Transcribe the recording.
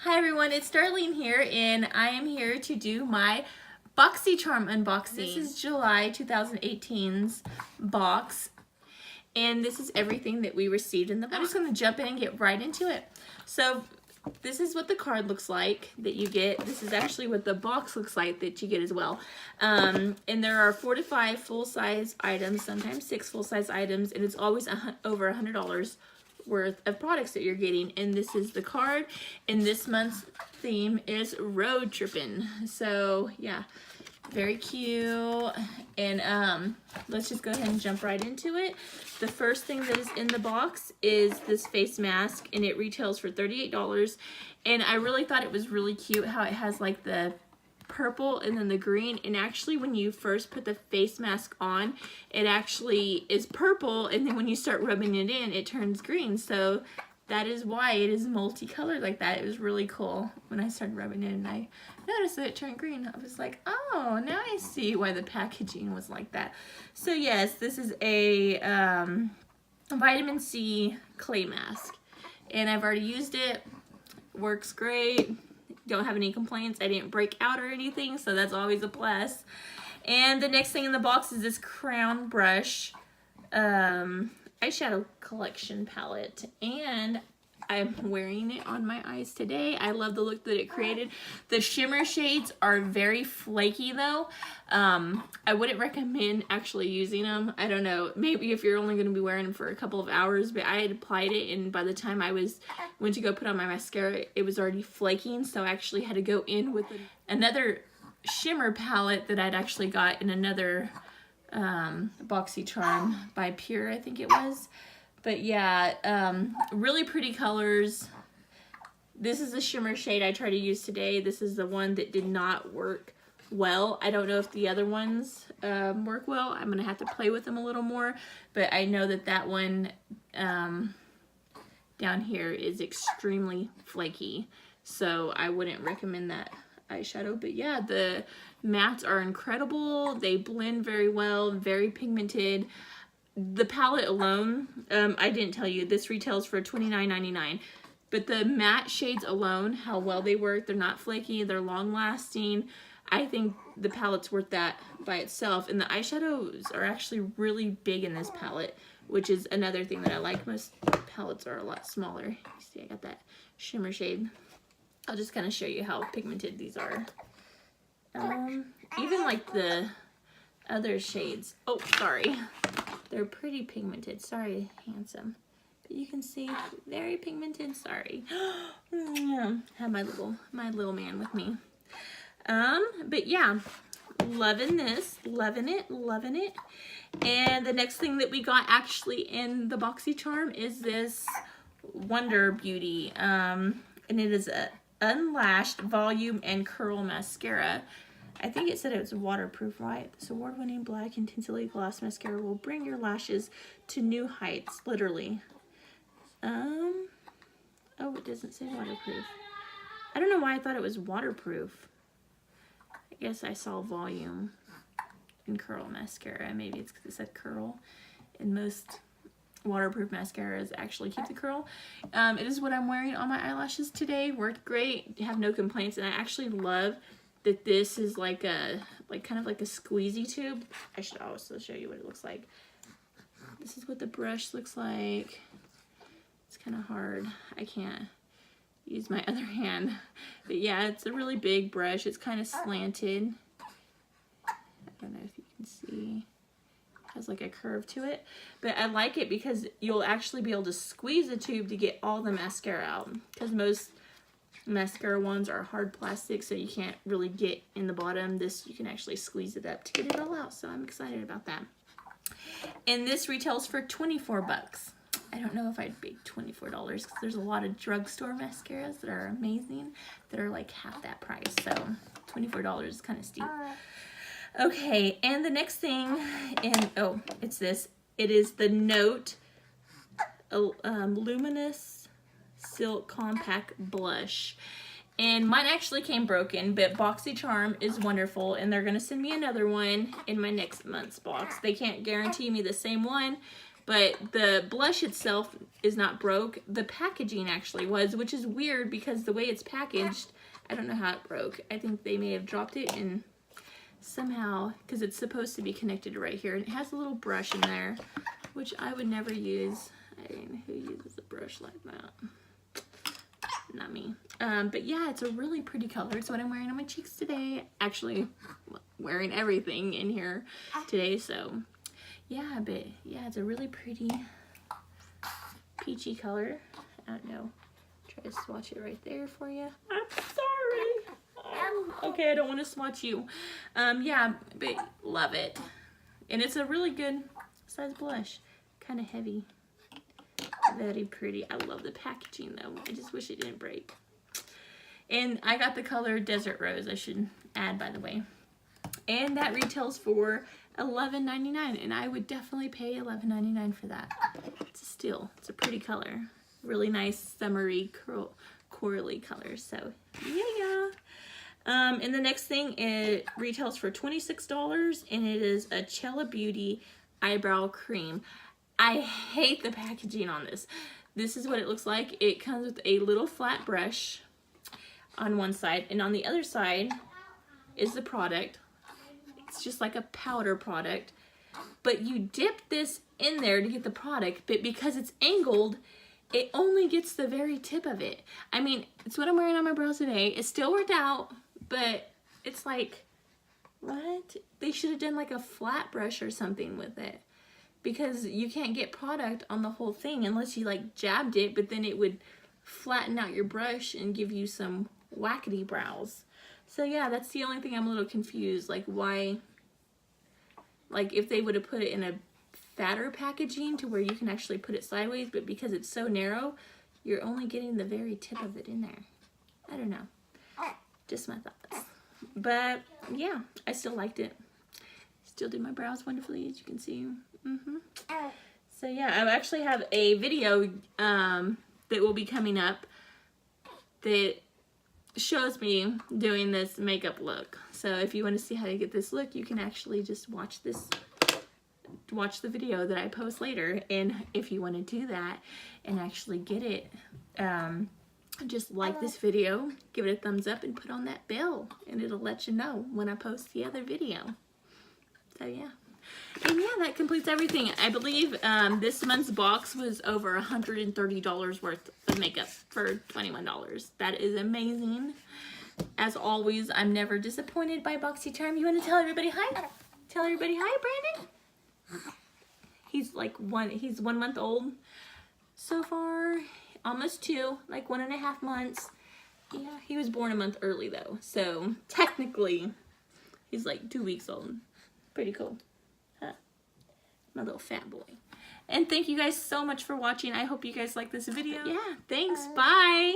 Hi everyone, it's Darlene here, and I am here to do my boxycharm unboxing. This is July 2018's box, and this is everything that we received in the box. I'm just going to jump in and get right into it. So this is what the card looks like that you get. This is actually what the box looks like that you get as well. And there are 4 to 5 full-size items, sometimes 6 full-size items, and it's always over $100 worth of products that you're getting. And this is the card, and this month's theme is road tripping. So yeah, very cute. And let's just go ahead and jump right into it. The first thing that is in the box is this face mask, and it retails for $38. And I really thought it was really cute how it has like the purple and then the green, and actually when you first put the face mask on, it actually is purple, and then when you start rubbing it in, it turns green. So that is why it is multicolored like that. It was really cool when I started rubbing it and I noticed that it turned green. I was like, oh, now I see why the packaging was like that. So yes, this is a vitamin C clay mask, and I've already used it. Works great. Don't have any complaints. I didn't break out or anything, so that's always a plus. And the next thing in the box is this crown brush eyeshadow collection palette, and I'm wearing it on my eyes today. I love the look that it created. The shimmer shades are very flaky though. I wouldn't recommend actually using them. I don't know, maybe if you're only going to be wearing them for a couple of hours, but I had applied it, and by the time I went to go put on my mascara, it was already flaking, so I actually had to go in with another shimmer palette that I'd actually got in another boxycharm by Pure, I think it was. But yeah, really pretty colors. This is the shimmer shade I tried to use today. This is the one that did not work well. I don't know if the other ones work well. I'm gonna have to play with them a little more, but I know that that one down here is extremely flaky, so I wouldn't recommend that eyeshadow. But yeah, the mattes are incredible. They blend very well, very pigmented. The palette alone, I didn't tell you, this retails for $29.99. But the matte shades alone, how well they work, they're not flaky, they're long lasting. I think the palette's worth that by itself. And the eyeshadows are actually really big in this palette, which is another thing that I like. Most palettes are a lot smaller. You see, I got that shimmer shade. I'll just kind of show you how pigmented these are. Even like the other shades. Oh, sorry. They're pretty pigmented. Sorry, handsome. But you can see, very pigmented. Sorry. Have my little man with me. But yeah, loving this, loving it, loving it. And the next thing that we got actually in the boxycharm is this Wonder Beauty. And it is a unlashed volume and curl mascara. I think it said it was waterproof, right? This award-winning black intensely gloss mascara will bring your lashes to new heights, literally. Oh, it doesn't say waterproof. I don't know why I thought it was waterproof. I guess I saw volume and curl mascara. Maybe it's because it said curl. And most waterproof mascaras actually keep the curl. It is what I'm wearing on my eyelashes today. Worked great. Have no complaints. And I actually love that this is like a kind of like a squeezy tube. I should also show you what it looks like. This is what the brush looks like. It's kind of hard. I can't use my other hand. But yeah, it's a really big brush. It's kind of slanted. I don't know if you can see. It has like a curve to it. But I like it because you'll actually be able to squeeze the tube to get all the mascara out. Because most mascara ones are hard plastic, so you can't really get in the bottom. This, you can actually squeeze it up to get it all out, so I'm excited about that. And this retails for 24 bucks. I don't know if I'd pay $24 because there's a lot of drugstore mascaras that are amazing that are like half that price, so $24 is kind of steep. Okay, and the next thing, and oh, it's this. It is the Note Luminous Silk Compact Blush, and mine actually came broken, but boxycharm is wonderful, and they're gonna send me another one in my next month's box. They can't guarantee me the same one, but the blush itself is not broke. The packaging actually was, which is weird because the way it's packaged, I don't know how it broke. I think they may have dropped it and somehow, because it's supposed to be connected right here, and it has a little brush in there, which I would never use. I mean, who uses a brush like that? Not me. But yeah, it's a really pretty color. It's what I'm wearing on my cheeks today. Actually, wearing everything in here today, so yeah, but yeah, it's a really pretty peachy color. I don't know. Try to swatch it right there for you. I'm sorry. Okay, I don't want to swatch you. Yeah, but love it. And it's a really good size blush. Kind of heavy. Very pretty. I love the packaging though. I just wish it didn't break. And I got the color Desert Rose, I should add, by the way. And that retails for $11.99, and I would definitely pay $11.99 for that. It's a steal. It's a pretty color. Really nice summery corally color. So yeah. And the next thing, it retails for $26, and it is a Cella Beauty eyebrow cream. I hate the packaging on this. This is what it looks like. It comes with a little flat brush on one side, and on the other side is the product. It's just like a powder product, but you dip this in there to get the product, but because it's angled, it only gets the very tip of it. I mean, it's what I'm wearing on my brows today. It still worked out, but it's like, what? They should have done like a flat brush or something with it, because you can't get product on the whole thing unless you like jabbed it, but then it would flatten out your brush and give you some wackety brows. So yeah, that's the only thing I'm a little confused. Like why, like if they would have put it in a fatter packaging to where you can actually put it sideways, but because it's so narrow, you're only getting the very tip of it in there. I don't know. Just my thoughts. But yeah, I still liked it. Still did my brows wonderfully, as you can see. So yeah, I actually have a video that will be coming up that shows me doing this makeup look. So if you want to see how to get this look, you can actually just watch the video that I post later. And if you want to do that and actually get it, just like this video, give it a thumbs up, and put on that bell, and it'll let you know when I post the other video. So yeah. And yeah, that completes everything. I believe this month's box was over $130 worth of makeup for $21. That is amazing. As always, I'm never disappointed by BoxyCharm. You want to tell everybody hi? Tell everybody hi, Brandon. He's like 1 month old so far. Almost 2, like 1.5 months. Yeah, he was born a month early though. So technically, he's like 2 weeks old. Pretty cool. My little fat boy. And thank you guys so much for watching. I hope you guys like this video. Yeah, thanks. Bye.